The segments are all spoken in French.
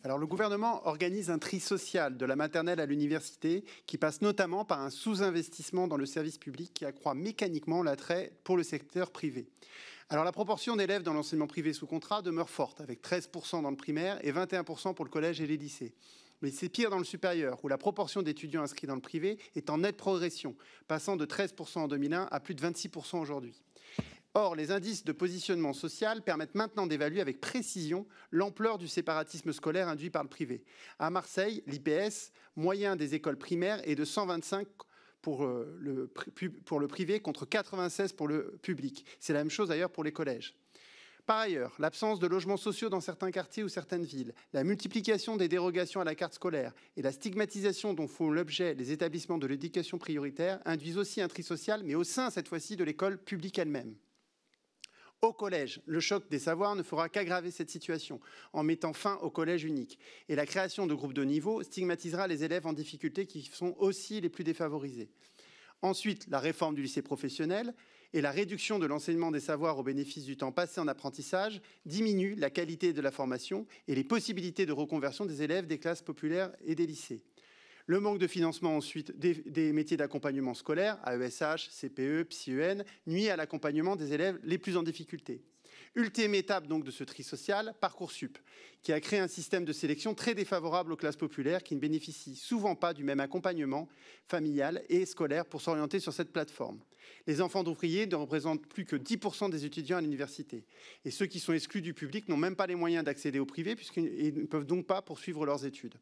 Alors le gouvernement organise un tri social de la maternelle à l'université qui passe notamment par un sous-investissement dans le service public qui accroît mécaniquement l'attrait pour le secteur privé. Alors la proportion d'élèves dans l'enseignement privé sous contrat demeure forte, avec 13% dans le primaire et 21% pour le collège et les lycées. Mais c'est pire dans le supérieur, où la proportion d'étudiants inscrits dans le privé est en nette progression, passant de 13% en 2001 à plus de 26% aujourd'hui. Or, les indices de positionnement social permettent maintenant d'évaluer avec précision l'ampleur du séparatisme scolaire induit par le privé. À Marseille, l'IPS moyen des écoles primaires est de 125 pour le privé contre 96 pour le public. C'est la même chose d'ailleurs pour les collèges. Par ailleurs, l'absence de logements sociaux dans certains quartiers ou certaines villes, la multiplication des dérogations à la carte scolaire et la stigmatisation dont font l'objet les établissements de l'éducation prioritaire induisent aussi un tri social, mais au sein cette fois-ci de l'école publique elle-même. Au collège, le choc des savoirs ne fera qu'aggraver cette situation en mettant fin au collège unique. Et la création de groupes de niveau stigmatisera les élèves en difficulté qui sont aussi les plus défavorisés. Ensuite, la réforme du lycée professionnel et la réduction de l'enseignement des savoirs au bénéfice du temps passé en apprentissage diminuent la qualité de la formation et les possibilités de reconversion des élèves des classes populaires et des lycées. Le manque de financement ensuite des métiers d'accompagnement scolaire, AESH, CPE, PsyEN, nuit à l'accompagnement des élèves les plus en difficulté. Ultime étape donc de ce tri social, Parcoursup, qui a créé un système de sélection très défavorable aux classes populaires qui ne bénéficient souvent pas du même accompagnement familial et scolaire pour s'orienter sur cette plateforme. Les enfants d'ouvriers ne représentent plus que 10% des étudiants à l'université. Et ceux qui sont exclus du public n'ont même pas les moyens d'accéder au privé puisqu'ils ne peuvent donc pas poursuivre leurs études.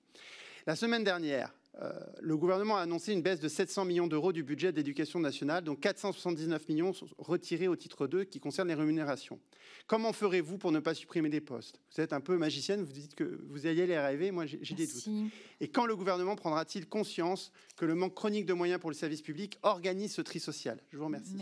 La semaine dernière, le gouvernement a annoncé une baisse de 700 millions d'euros du budget de l'éducation nationale, dont 479 millions sont retirés au titre 2 qui concerne les rémunérations. Comment ferez-vous pour ne pas supprimer des postes? Vous êtes un peu magicienne, vous dites que vous ayez les rêver, moi j'ai des doutes. Et quand le gouvernement prendra-t-il conscience que le manque chronique de moyens pour le service public organise ce tri social? Je vous remercie.